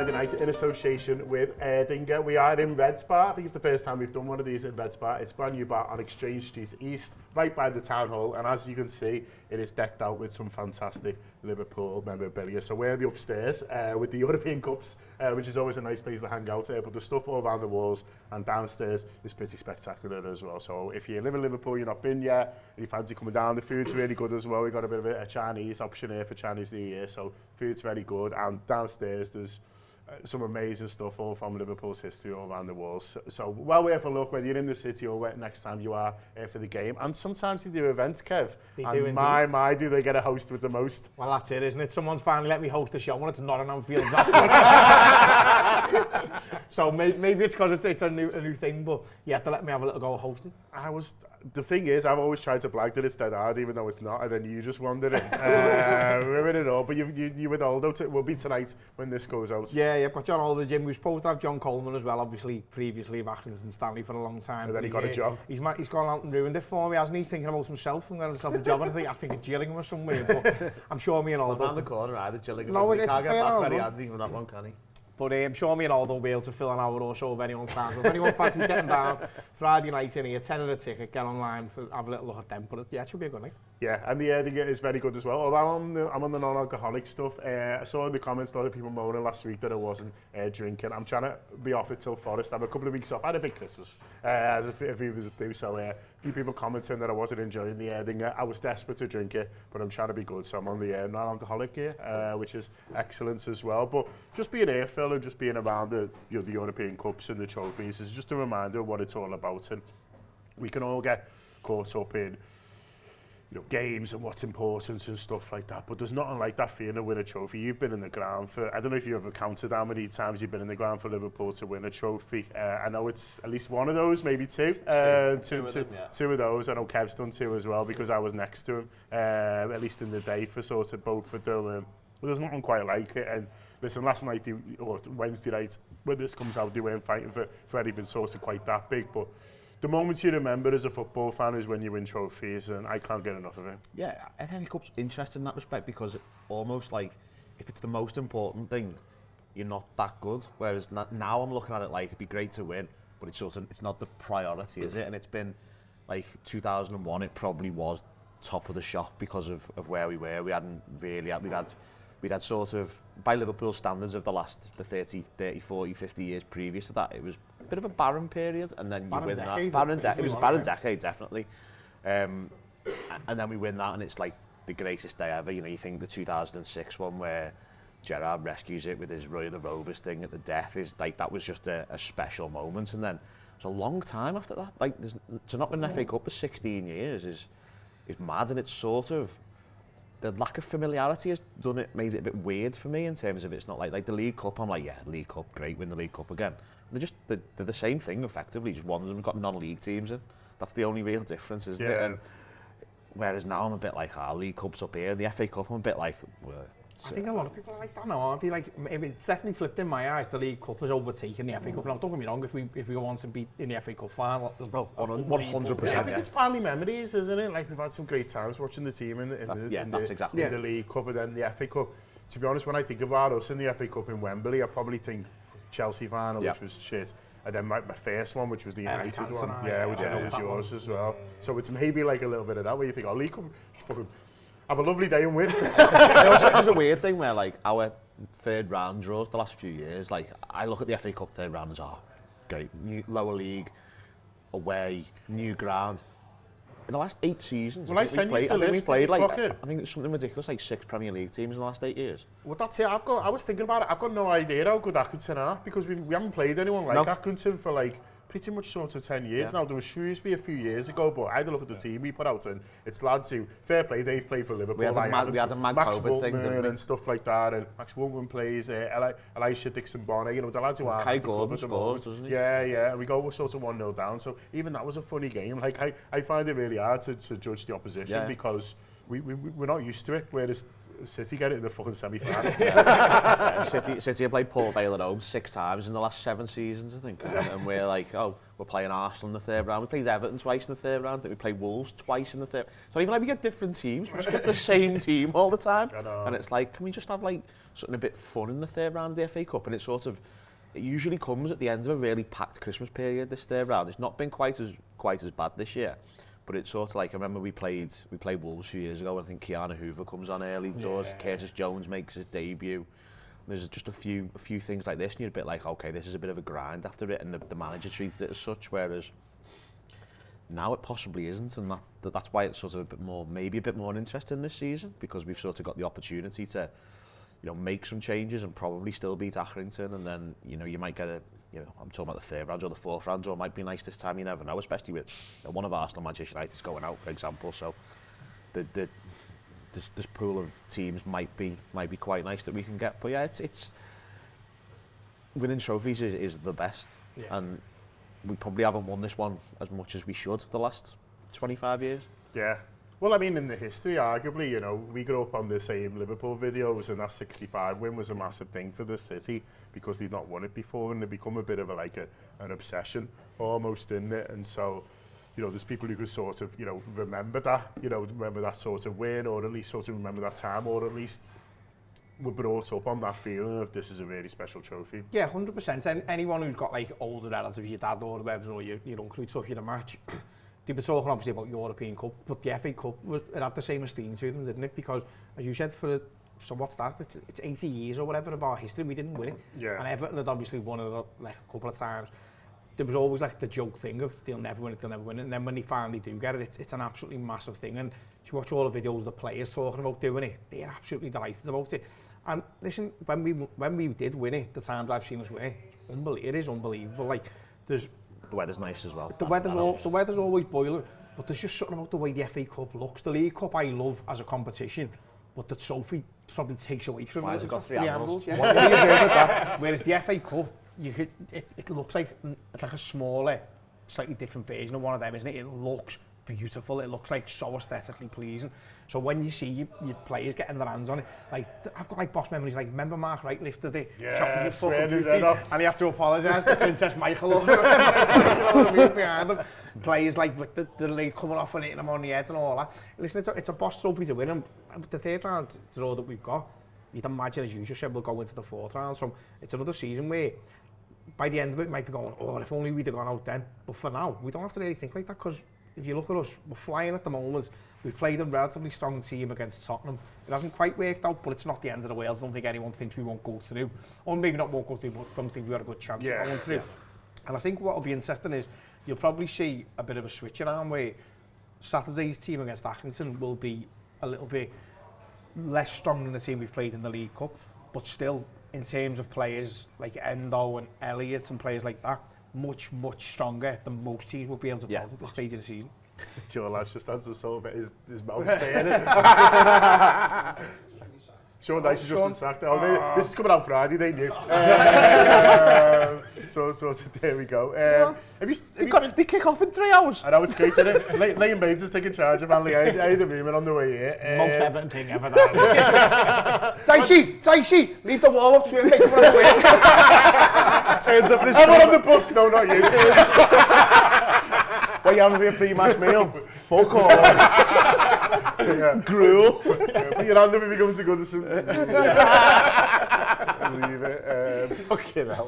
Friday night in association with Erdinger. We are in Red Spar. I think it's the first time we've done one of these in Red Spar. It's a brand new bar on Exchange Street East, right by the town hall. And as you can see, it is decked out with some fantastic Liverpool memorabilia. So we're the upstairs with the European Cups, which is always a nice place to hang out. But the stuff all around the walls and downstairs is pretty spectacular as well. So if you live in Liverpool, you're not been yet, and you fancy coming down, the food's really good as well. We've got a bit of a Chinese option here for Chinese New Year. So food's very good. And downstairs, there's some amazing stuff all from Liverpool's history all around the walls. So well worth a look whether you're in the city or next time you are for the game. And sometimes they do events, Kev. They and do my, do they get a host with the most? Well, that's it, isn't it? Someone's finally let me host a show when it's not an Anfield Wrap. So maybe it's because it's a new thing, but you have to let me have a little go of hosting. The thing is, I've always tried to blag that it's dead hard, even though it's not, and then you just wandered in. We're in it all, but you with Aldo will be tonight when this goes out. Yeah, I've got John Aldo, Jim. We were supposed to have John Coleman as well, obviously, previously of Accrington and Stanley for a long time. And then he got a job. He's gone out and ruined it for me, hasn't he? He's thinking about himself and got himself a job, and I think it's Gillingham or somewhere, but I'm sure me and Aldo... Around the corner, either Gillingham. No, he it's can't get fair back enough, very handy from that one, can he? But I'm sure me and Aldo will be able to fill an hour or so of anyone's time. So if anyone fancies getting down Friday night in here, 10 of a ticket, get online, have a little look at them. But yeah, it should be a good night. Yeah, and the Erdinger is very good as well. Although I'm on the non-alcoholic stuff, I saw in the comments a lot of people moaning last week that I wasn't drinking. I'm trying to be off it till Forest. I have a couple of weeks off. I had a big Christmas, as a few of us do. So a few people commenting that I wasn't enjoying the Erdinger. I was desperate to drink it, but I'm trying to be good. So I'm on the non-alcoholic here, which is excellent as well. But just being here, Phil, and just being around the European Cups and the trophies is just a reminder of what it's all about. And we can all get caught up in games and what's important and stuff like that, but there's nothing like that feeling to win a trophy. You've been in the ground for, I don't know if you ever counted how many times you've been in the ground for Liverpool to win a trophy. I know it's at least one of those, maybe two. Two of those. I know Kev's done two as well because I was next to him, at least in the day for sort of both of them. But there's nothing quite like it. And listen, last night, or Wednesday night, when this comes out, they weren't fighting for anything sort of quite that big, but the moments you remember as a football fan is when you win trophies, and I can't get enough of it. Yeah, I think Cup's interesting in that respect because almost like if it's the most important thing, you're not that good. Whereas now I'm looking at it like it'd be great to win, but it's not the priority, is it? And it's been like 2001, it probably was top of the shop because of where we were. We hadn't really we'd had sort of, by Liverpool standards of the 30, 40, 50 years previous to that, it was a bit of a barren period, and then you win that. It was a barren decade, definitely. And then we win that, and it's like the greatest day ever. You think the 2006 one where Gerrard rescues it with his Roy of the Rovers thing at the death is like, that was just a special moment. And then it's a long time after that. Like, to not win an FA Cup for 16 years is mad, and it's sort of, the lack of familiarity has made it a bit weird for me in terms of it's not like the League Cup. I'm like, yeah, League Cup, great, win the League Cup again. They're the same thing effectively, just one of them got non-league teams in. That's the only real difference, isn't it? And whereas now I'm a bit like, League Cup's up here, the FA Cup I'm a bit like, I think a lot of people are like that now, aren't they? Like, maybe it's definitely flipped in my eyes. The League Cup has overtaken the FA Cup. Now, don't get me wrong, if we go on to beat in the FA Cup final, 100%. I think it's partly memories, isn't it? Like, we've had some great times watching the team in the League Cup and then the FA Cup. To be honest, when I think about us in the FA Cup in Wembley, I probably think Chelsea final, which was shit. And then my first one, which was the United one, which was yours as well. So it's maybe like a little bit of that, where you think, League Cup, fucking have a lovely day and win. There's a weird thing where, like, our third round draws the last few years, like, I look at the FA Cup third round as, great, new lower league, away, new ground. In the last 8 seasons, I think we played like, I think it's something ridiculous, like 6 Premier League teams in the last 8 years. Well, that's it. I was thinking about it. I've got no idea how good Accrington are, because we haven't played anyone like Accrington for like pretty much sort of 10 years now. There was Shrewsbury a few years ago, but I had a look at the team we put out, and it's lads who, fair play, they've played for Liverpool. We had a mad COVID thing, didn't we? And stuff like that, and Max Woolman plays, Elisha Dixon-Bonner, the lads who are... Kai Gordon scores, doesn't he? Yeah, and we go sort of 1-0 down, so even that was a funny game. Like, I find it really hard to judge the opposition because we're not used to it, whereas City get it in the fucking semi-final. City have played Port Vale at home 6 times in the last 7 seasons, I think. And we're like, oh, we're playing Arsenal in the 3rd round. We played Everton twice in the 3rd round. Then we played Wolves twice in the 3rd. So even like we get different teams, we just get the same team all the time. And it's like, can we just have like something a bit fun in the 3rd round of the FA Cup? And it usually comes at the end of a really packed Christmas period, this 3rd round. It's not been quite as bad this year. But it's sort of like, I remember we played Wolves a few years ago, and I think Keanu Hoover comes on early doors, Curtis Jones makes his debut. There's just a few things like this, and you're a bit like, okay, this is a bit of a grind after it, and the manager treats it as such, whereas now it possibly isn't, and that's why it's sort of maybe a bit more interesting this season, because we've sort of got the opportunity to, make some changes and probably still beat Accrington, and then, you might get I'm talking about the 3rd round or the 4th round, or it might be nice this time, you never know, especially with one of Arsenal, Manchester United's going out, for example, so this pool of teams might be quite nice that we can get. But yeah, it's winning trophies is the best, and we probably haven't won this one as much as we should the last 25 years. Yeah. Well, I mean, in the history, arguably, we grew up on the same Liverpool videos, and that 65 win was a massive thing for the City because they'd not won it before, and it become a bit of an obsession almost in it. And so, there's people who could sort of, remember that sort of win, or at least sort of remember that time, or at least were brought up on that feeling of this is a really special trophy. Yeah, 100%. And anyone who's got like older relatives, your dad or whoever, or your uncle who took you to match, they were talking obviously about European Cup, but the FA Cup it had the same esteem to them, didn't it? Because, as you said, so what's that? It's 80 years or whatever of our history, we didn't win it. Yeah. And Everton had obviously won it like a couple of times. There was always like the joke thing of they'll never win it. And then when they finally do get it, it's an absolutely massive thing. And if you watch all the videos of the players talking about doing it, they're absolutely delighted about it. And listen, when we did win it, the times I've seen us win it, it is unbelievable. Like, the weather's nice as well. The weather's always boiling, but there's just something about the way the FA Cup looks. The League Cup I love as a competition, but the trophy probably takes away from it. Why has it got 3 handles? Yeah. What do you do with that? Whereas the FA Cup, it looks like it's like a smaller, slightly different version of one of them, isn't it? It looks beautiful. It looks like so aesthetically pleasing. So when you see your players getting their hands on it, like I've got like boss memories. Like remember Mark Wright lifted it, swearing his head off, and he had to apologise to Princess Michael or whatever behind him. Players like with the leg coming off and hitting him on the head and all that. Listen, it's a boss trophy to win, and the 3rd round draw that we've got, you'd imagine, as you just said, we'll go into the 4th round. So it's another season where by the end of it, we might be going, oh, if only we'd have gone out then. But for now, we don't have to really think like that, because if you look at us, we're flying at the moment. We've played a relatively strong team against Tottenham. It hasn't quite worked out, but it's not the end of the world. I don't think anyone thinks we won't go through. Or maybe not won't go through, but don't think we had a good chance of going through. And I think what will be interesting is you'll probably see a bit of a switch around where Saturday's team against Accrington will be a little bit less strong than the team we've played in the League Cup, but still, in terms of players like Endo and Elliott and players like that, much stronger than most teams will be able to put at this stage of the season. Sure, lads, just as the soul bit his mouth burning. Sean Dyche has just been sacked. This is coming out Friday, they knew. So there we go. They kick off in 3 hours. I know, it's great, isn't it? Liam Baines is taking charge of Manly. I had the movement on the way here. Most Everton thing ever done. Dyche, leave the wall up to him, make him run away. Turns up in his I'm on the bus, no, not you. Well, you having a pre-match meal? Fuck off. Gruel. Put your hand up if you come to Goodison. Leave it. Fucking hell.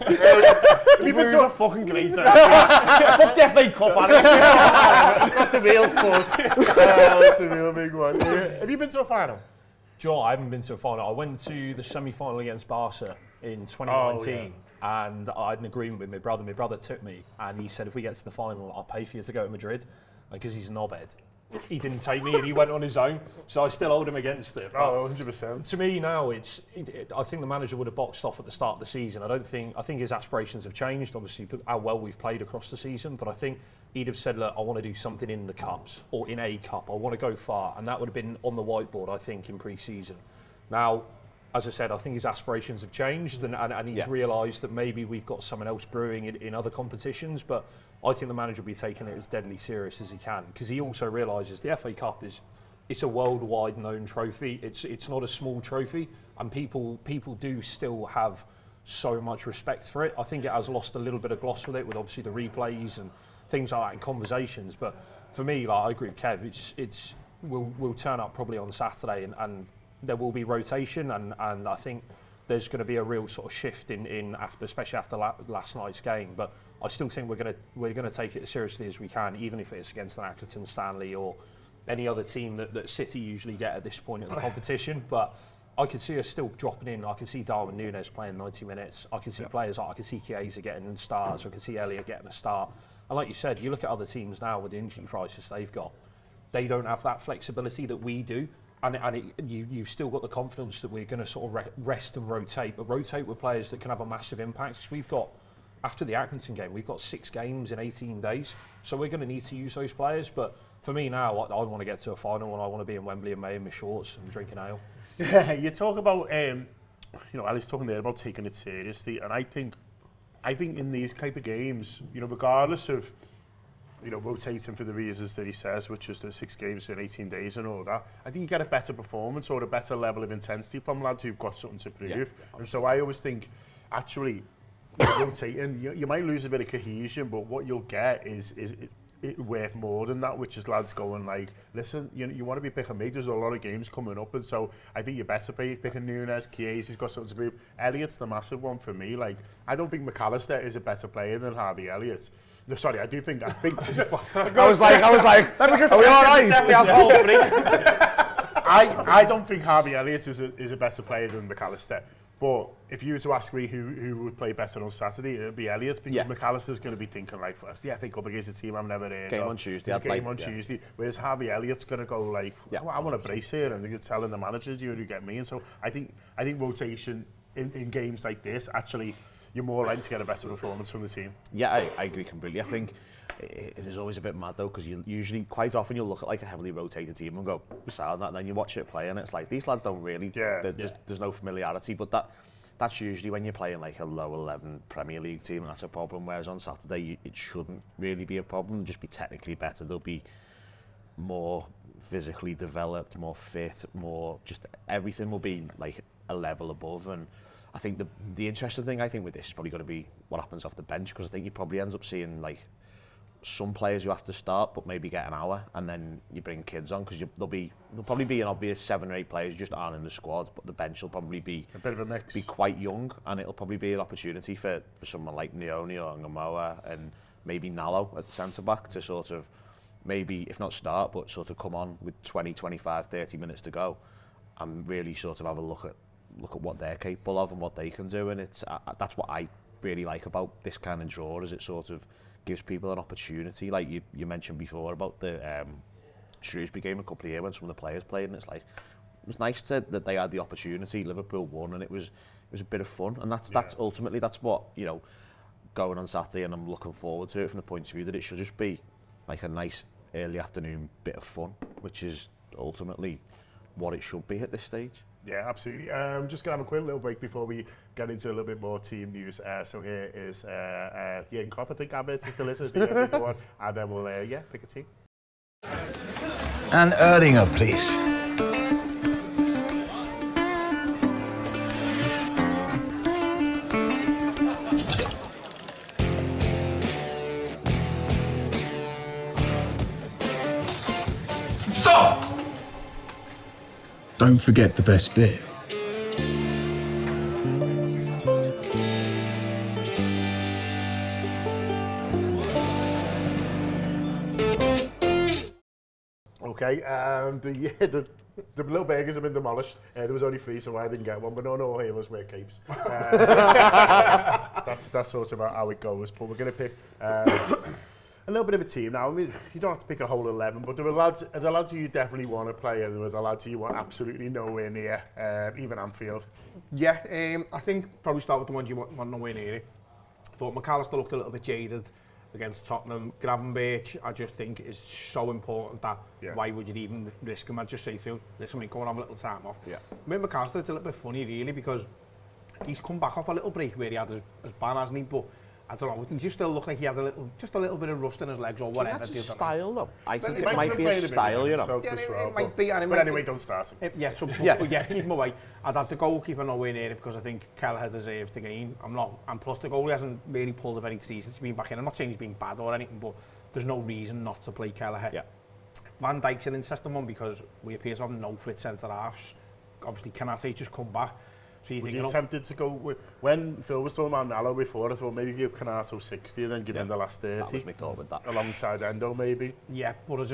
You've been to a fucking great. Fuck the FA Cup, that's the real sport. That's the real big one. Have you been to a final? Joe, I haven't been to a final. I went to the semi-final against Barca in 2019. And I had an agreement with my brother. My brother took me, and he said, if we get to the final, I'll pay for you to go to Madrid, because he's a knobhead. He didn't take me, and he went on his own, so I still hold him against it. But 100%. To me now, I think the manager would have boxed off at the start of the season. I think his aspirations have changed, obviously, how well we've played across the season, but I think he'd have said, look, I want to do something in the cups, or in a cup, I want to go far, and that would have been on the whiteboard, I think, in pre-season. Now, as I said, I think his aspirations have changed, and he's realised that maybe we've got someone else brewing in other competitions, but I think the manager will be taking it as deadly serious as he can, because he also realises the FA Cup is it's a worldwide known trophy. It's not a small trophy, and people do still have so much respect for it. I think it has lost a little bit of gloss with it, with obviously the replays and things like that in conversations. But for me, like I agree with Kev, we'll turn up probably on Saturday, and there will be rotation, and I think there's going to be a real sort of shift in after, especially after last night's game. But I still think we're going to take it as seriously as we can, even if it's against an Accrington, Stanley, or any other team that City usually get at this point in the competition. But I could see us still dropping in. I can see Darwin Núñez playing 90 minutes. I can see players like, I can see Chiesa getting starts. I can see Elliott getting a start. And like you said, you look at other teams now with the injury crisis they've got. They don't have that flexibility that we do. And you've still got the confidence that we're going to sort of rest and rotate, but rotate with players that can have a massive impact. Because we've got, after the Accrington game, we've got 6 games in 18 days. So we're going to need to use those players. But for me now, I want to get to a final, and I want to be in Wembley in May in my shorts and drinking ale. Yeah, you talk about, Ali's talking there about taking it seriously, and I think in these type of games, regardless of, rotating for the reasons that he says, which is the 6 games in 18 days and all that, I think you get a better performance or a better level of intensity from lads who've got something to prove. Yeah. And so I always think, actually, rotating, you might lose a bit of cohesion, but what you'll get is it worth more than that, which is lads going like, listen, you want to be picking me, there's a lot of games coming up, and so I think you're better picking Núñez, Chiesa, he's got something to prove. Elliott's the massive one for me. Like, I don't think McAllister is a better player than Harvey Elliott. No, sorry, I think I was like, are we all right? Definitely alcohol-free. I don't think Harvey Elliott is a better player than McAllister. But if you were to ask me who would play better on Saturday, it would be Elliott, because McAllister's going to be thinking like, first, I think up against a team I've never heard game of. on Tuesday. Tuesday. Whereas Harvey Elliott's going to go like, I want to brace here, and you're telling the managers you get me. And so I think rotation in games like this, actually, you're more likely to get a better performance from the team. Yeah, I agree completely. I think it is always a bit mad though, because you usually, quite often, you'll look at like a heavily rotated team and go, sound that, and then you watch it play, and it's like, these lads don't really, there's no familiarity, but that's usually when you're playing like a low 11 Premier League team, and that's a problem. Whereas on Saturday, it shouldn't really be a problem. Just be technically better. They'll be more physically developed, more fit, more, just everything will be like a level above. And I think the interesting thing I think with this is probably going to be what happens off the bench, because I think you probably end up seeing like some players you have to start but maybe get an hour, and then you bring kids on, because there'll probably be an obvious 7 or 8 players who just aren't in the squad, but the bench will probably be a bit of a mix, be quite young, and it'll probably be an opportunity for someone like Neoni or Ngamoa and maybe Nallo at the centre back to sort of maybe, if not start, but sort of come on with 20, 25, 30 minutes to go and really sort of have a look at what they're capable of and what they can do. And it's that's what I really like about this kind of draw, is it sort of gives people an opportunity. Like you mentioned before about the Shrewsbury game a couple of years when some of the players played, and it's like, it was nice that they had the opportunity. Liverpool won, and it was a bit of fun, and that's ultimately that's what, going on Saturday, and I'm looking forward to it from the point of view that it should just be like a nice early afternoon bit of fun, which is ultimately what it should be at this stage. Yeah, absolutely. Just going to have a quick little break before we get into a little bit more team news. So here is Jürgen Klopp, I think Abbott's is still is the one, and then we'll pick a team. And Erdinger, please. Stop! Don't forget the best bit. Okay, the little burgers have been demolished. There was only 3, so I didn't get one, but no heroes wear capes. That's sort of how it goes, but we're going to pick a little bit of a team. Now, I mean, you don't have to pick a whole 11, but there are the lads who you definitely want to play, and there are the lads who you want absolutely nowhere near, even Anfield. Yeah, I think probably start with the ones you want nowhere near it. I thought McAllister looked a little bit jaded against Tottenham. Gravenberch, I just think, is so important that why would you even risk him? I'd just say to him, listen, we're going to have a little time off. Yeah. With McAllister, it's a little bit funny, really, because he's come back off a little break where he had his ban, hasn't he? But I don't know, he just still looked like he had just a little bit of rust in his legs or whatever. That's his style, though. I think He it might be played a style, you know. Yeah, it might be. And but anyway, don't start him. Yeah, keep him away. I'd have the goalkeeper nowhere near it because I think Kelleher deserves the game. And plus the goalie hasn't really pulled a very tree since he's been back in. I'm not saying he's been bad or anything, but there's no reason not to play Kelleher. Yeah. Van Dijk's an interesting one because we appear to have no fit centre-halves. Obviously, Canate's just come back. So you Were think, you tempted to go with, when Phil was talking about Nallo before, I thought maybe give Canato 60 and then give him the last 30. That was my thought with that. Alongside Endo, maybe. yeah, but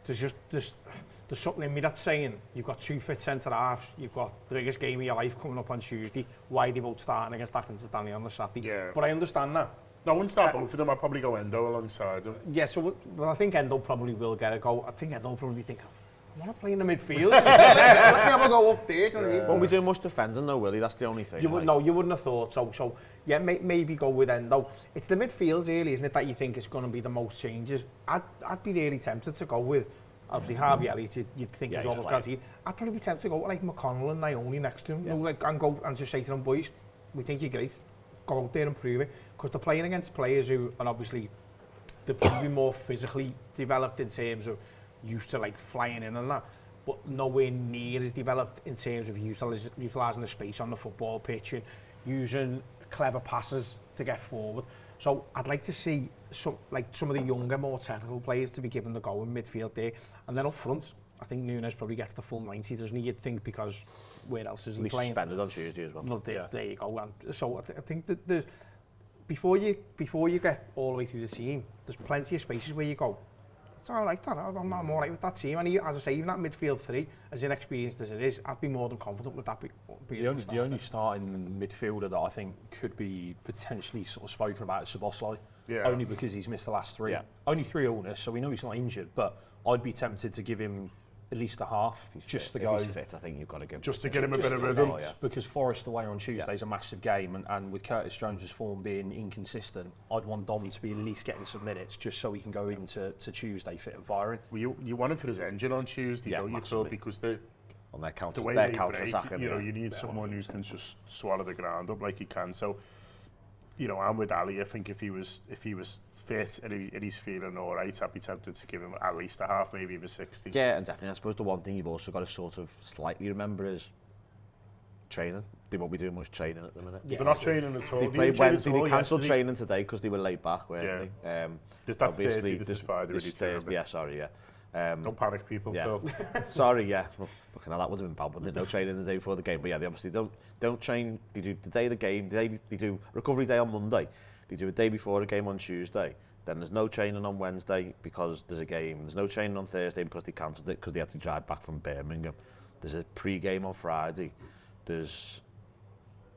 there's something in me that's saying you've got 2 fit centre-halves, you've got the biggest game of your life coming up on Tuesday. Why are they both starting against Accrington Stanley on the Saturday? Yeah. But I understand that. No, I wouldn't start both of them. I'd probably go Endo alongside him. Yeah, so I think Endo probably will get a go. I think Endo will probably think, I want to play in the midfield. Let me have a go up there. Do you know what I mean? Won't be doing much defending though, will he? That's the only thing. You wouldn't have thought so. So yeah, maybe go with Endo. It's the midfield really, isn't it, that you think is going to be the most changes? I'd be really tempted to go with, obviously Harvey Elliott. You'd think he's almost guaranteed. I'd probably be tempted to go with like McConnell and Naoni next to him. You know, like, and go and just say to them, boys, we think you're great. Go out there and prove it. Because they're playing against players who are obviously they're probably more physically developed in terms of used to like flying in and that, but nowhere near as developed in terms of utilising the space on the football pitch and using clever passes to get forward. So I'd like to see some of the younger, more technical players to be given the go in midfield there, and then up front, I think Nunes probably gets the full 90, doesn't he? You'd think, because where else is he playing? Suspended on Tuesday as well. No, there you go. And so I think that there's before you get all the way through the team, there's plenty of spaces where you go, it's all right, I'm all right with that team. And as I say, even that midfield 3, as inexperienced as it is, I'd be more than confident with that. The only starting midfielder that I think could be potentially sort of spoken about is Szoboszlai. Yeah. Only because he's missed the last 3. Yeah. Only 3 illness, so we know he's not injured, but I'd be tempted to give him at least a half, just to go. If he's fit, I think you've got to give. Just to get him a bit of rhythm. Because Forest away on Tuesday is a massive game, and with Curtis Jones's form being inconsistent, I'd want Dom to be at least getting some minutes, just so he can go into Tuesday fit and firing. Well, you want him for his engine on Tuesday, don't you? So because on their counter, the way their they counter break, attacking, you need someone who can just swallow the ground up like he can. So, I'm with Ali. I think if he was fit and he's feeling all right, I'd be tempted to give him at least a half, maybe even 60. Yeah, and definitely. I suppose the one thing you've also got to sort of slightly remember is training. They won't be doing much training at the minute. Yeah, they're not training at all. They played Wednesday. They cancelled training today because they were laid back, weren't they? That's Thursday. This is Friday. This is Thursday. Yeah, sorry. Yeah. Don't panic, people. Yeah. Phil. Sorry. Yeah. Well, that would have been bad, wouldn't it? No training the day before the game. But yeah, they obviously don't train. They do the day of the game. They do recovery day on Monday. They do a day before a game on Tuesday. Then there's no training on Wednesday because there's a game. There's no training on Thursday because they cancelled it because they had to drive back from Birmingham. There's a pre-game on Friday. There's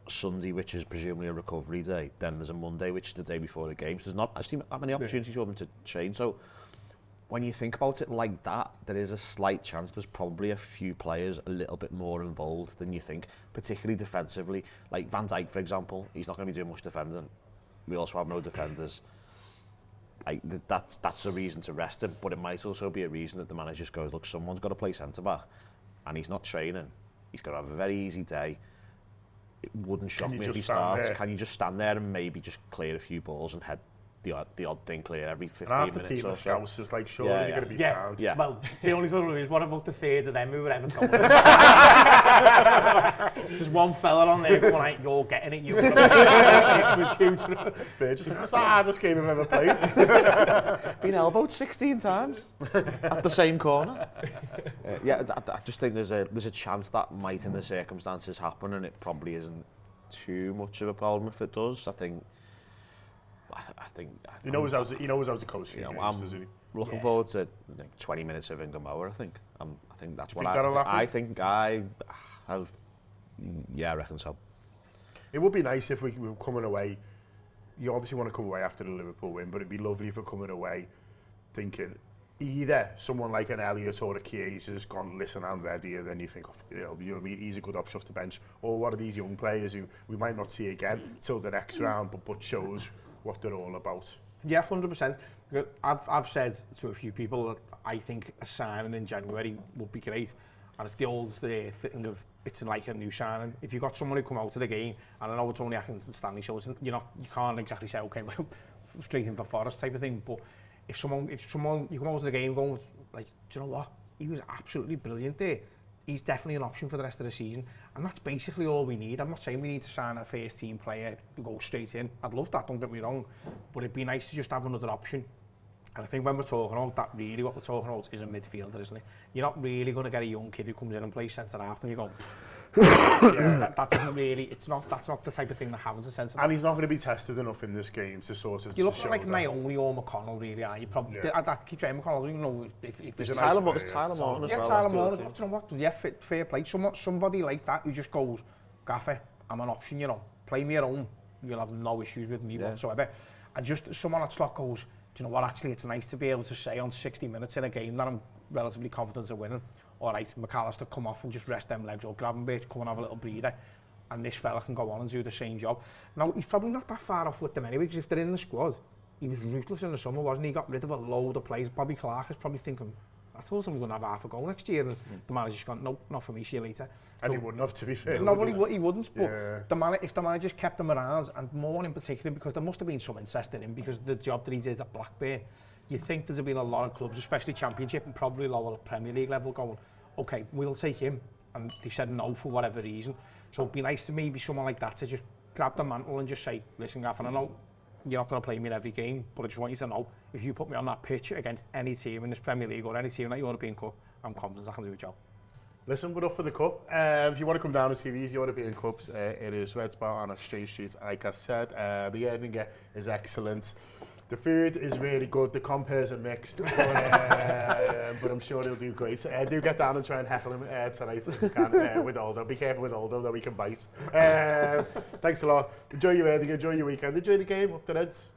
Sunday, which is presumably a recovery day. Then there's a Monday, which is the day before the game. So there's not actually that many opportunities for them to train. So when you think about it like that, there is a slight chance there's probably a few players a little bit more involved than you think, particularly defensively. Like Van Dijk, for example, he's not going to be doing much defending. We also have no defenders. That's a reason to rest him, but it might also be a reason that the manager just goes, look, someone's got to play centre-back, and he's not training. He's going to have a very easy day. It wouldn't shock me if he starts. Can you just stand there and maybe just clear a few balls and head the odd thing clear every 15 minutes or so? And half the team of scouts is like, surely you're going to be sound. Yeah. Well, the only thing is, what about the third of them who were ever told? There's one fella on there going like, you're getting it, you're They're just like, that's the hardest game I've ever played. Been elbowed 16 times at the same corner. I just think there's a chance that might, in the circumstances, happen, and it probably isn't too much of a problem if it does. I think he knows how to coach. I'm looking forward to 20 minutes of Ingamoa. I think that's what I think. I have. Yeah, I reckon so. It would be nice if we were coming away. You obviously want to come away after the Liverpool win, but it'd be lovely if we're coming away thinking either someone like an Elliott or a Chiesa has gone, listen, I'm ready, and then you think, he's a good option off the bench, or one of these young players who we might not see again till the next round, but shows what they're all about. Yeah, 100%. I've said to a few people that I think a signing in January would be great. And it's the old thing of it's like a new signing. If you've got someone who come out of the game, and I know it's only Accrington Stanley, so it's, you can't exactly say, okay, well, straight in for Forest type of thing. But if someone you come out of the game going like, do you know what? He was absolutely brilliant there. He's definitely an option for the rest of the season, and that's basically all we need. I'm not saying we need to sign a first team player to go straight in. I'd love that, don't get me wrong, but it'd be nice to just have another option. And I think when we're talking about that, really what we're talking about is a midfielder, isn't it? You're not really going to get a young kid who comes in and plays centre half and you go, that doesn't really, that's not the type of thing that happens in centre half. And he's not going to be tested enough in this game to sort of. You look like Naomi or McConnell, really, are you? Probably. I keep saying McConnell, you know, if there's Tyler Morton as well. Yeah, Tyler Morton. You know what? Yeah, fair play. Somebody like that who just goes, Gaffer, I'm an option, you know. Play me at home. You'll have no issues with me whatsoever. And just someone at slot goes, do you know what? Actually, it's nice to be able to say on 60 minutes in a game that I'm relatively confident of winning. All right, McAllister come off and just rest them legs, or Gravenberch come and have a little breather, and this fella can go on and do the same job. Now, he's probably not that far off with them anyway, because if they're in the squad, he was ruthless in the summer, wasn't he? He got rid of a load of players. Bobby Clark is probably thinking, I thought I was going to have half a go next year, and the manager's gone, no, not for me, see you later. And he wouldn't have, to be fair. No, he wouldn't, but if the manager's kept him around, and more in particular, because there must have been some interest in him, because the job that he did at Blackburn, you'd think there's been a lot of clubs, especially Championship and probably lower Premier League level, going, okay, we'll take him, and they said no for whatever reason. So it'd be nice to maybe someone like that to just grab the mantle and just say, listen, Gaff, I know you're not going to play me in every game, but I just want you to know, if you put me on that pitch against any team in this Premier League or any team in that European Cup, I'm confident I can do a job. Listen, we're up for the cup. If you want to come down and see these European Cups, it is Red Spar on a straight street, like I said. The Erdinger is excellent. The food is really good. The compares are mixed, but I'm sure he'll do great. Do get down and try and heckle him tonight if you can with Aldo. Be careful with Aldo, though he can bite. Thanks a lot. Enjoy your Erdinger, enjoy your weekend. Enjoy the game. Up the Reds.